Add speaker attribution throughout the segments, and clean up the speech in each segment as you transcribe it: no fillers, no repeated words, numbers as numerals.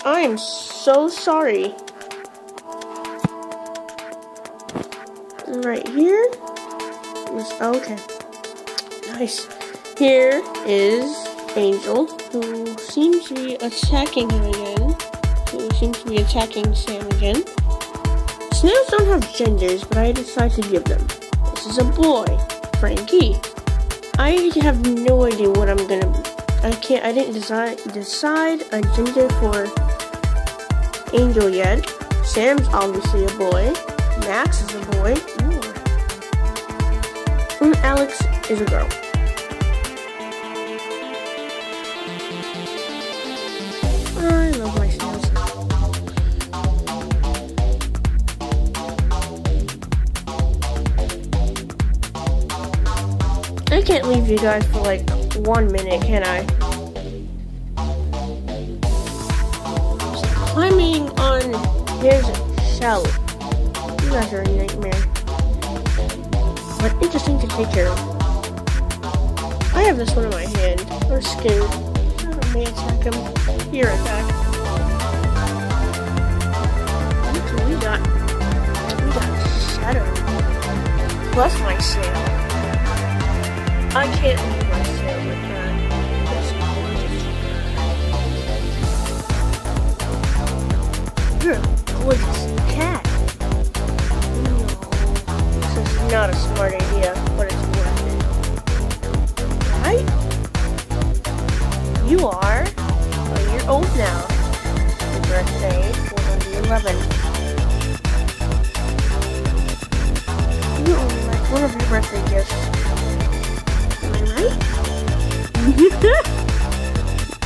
Speaker 1: I am so sorry. Right here is okay. Nice. Here is Angel, who seems to be attacking him again. Who seems to be attacking Sam again. Snails don't have genders, but I decided to give them. This is a boy, Frankie. I have no idea what I'm gonna. I didn't decide a gender for Angel yet. Sam's obviously a boy. Max is a boy. Ooh. And Alex is a girl. I love my snails. I can't leave you guys for like 1 minute, can I? Climbing on his shell. You guys are a nightmare. But interesting to take care of. I have this one in my hand. I'm scared. I may attack him. Here, attack. We got Shadow. Plus my sail. I can't leave my sail with that. You're a gorgeous cat. No, this is not a smart idea, but it's worth it. Right? You are a year old now. Your birthday will be 11. You like one of your birthday gifts. Am I right?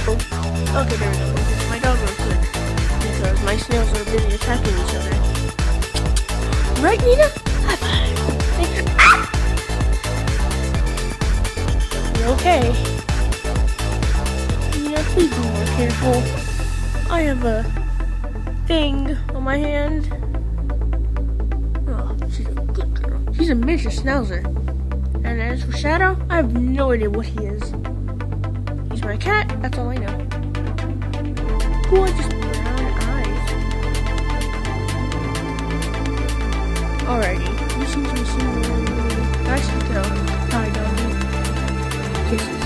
Speaker 1: Oh, okay, there we go. My dog real quick. Because my snails are busy attacking each other. Right, Nina? High five. Ah! You okay? Nina, please be more careful. I have a thing on my hand. Oh, she's a good girl. She's a miniature schnauzer. And as for Shadow, I have no idea what he is. He's my cat, that's all I know. Gorgeous brown eyes. Alrighty, you seem to be seeing nice to tell. Hi, doggy. Kisses.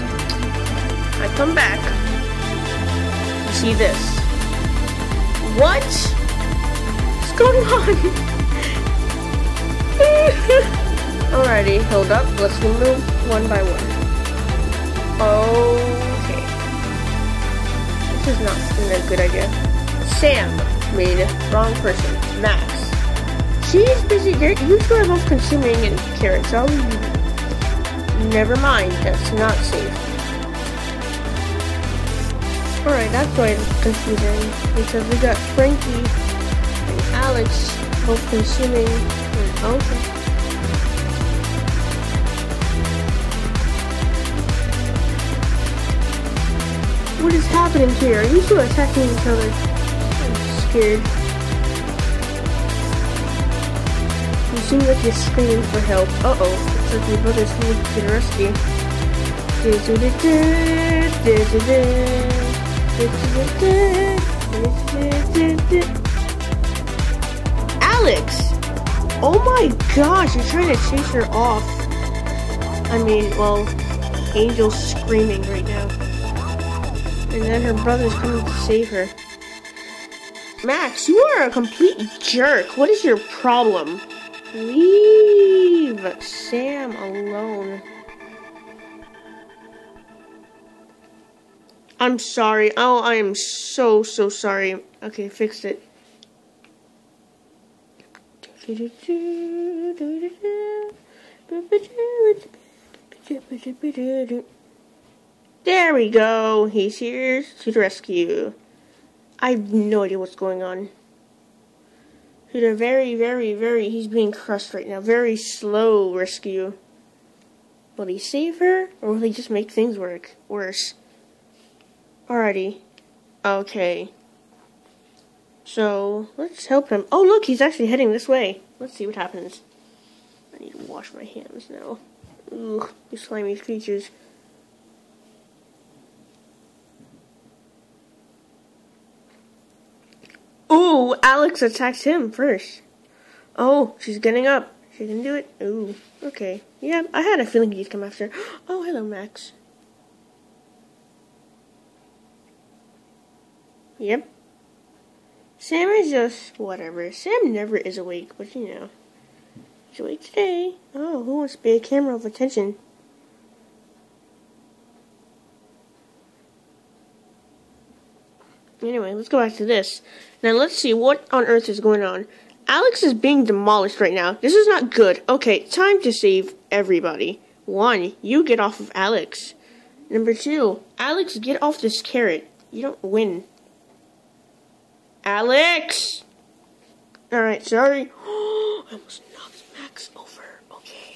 Speaker 1: I come back. You see this. What? What's going on? Alrighty, hold up. Let's remove one by one. Okay. This is not a good idea. Sam made wrong person. Max. She's busy. You two are both consuming carrots. Oh, never mind. That's not safe. Alright, that's why it's confusing. Because we got Frankie and Alex both consuming. Okay. What is happening here? Are you two attacking each other? I'm scared. You seem like you're screaming for help. Uh-oh. Looks like your brother's coming to the rescue. Alex! Oh my gosh, you're trying to chase her off. I mean, well, Angel's screaming right now. And then her brother's coming to save her. Max, you are a complete jerk. What is your problem? Leave Sam alone. I'm sorry. Oh, I am so sorry. Okay, fixed it. There we go. He's here to the rescue. I have no idea what's going on. He's he's being crushed right now. Very slow rescue. Will he save her, or will he just make things worse? Alrighty. Okay. So, let's help him. Oh, look, he's actually heading this way. Let's see what happens. I need to wash my hands now. Ugh, these slimy creatures. Oh, Alex attacked him first. Oh, she's getting up. She can do it. Ooh, okay. Yeah, I had a feeling he'd come after. Oh, hello, Max. Yep. Sam is just whatever. Sam never is awake, but you know. He's awake today. Oh, who wants to be a camera of attention? Anyway, let's go back to this. Now let's see what on earth is going on. Alex is being demolished right now. This is not good. Okay, time to save everybody. 1, you get off of Alex. Number 2, Alex, get off this carrot. You don't win. Alex! Alright, sorry. I almost knocked Max over. Okay.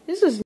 Speaker 1: This is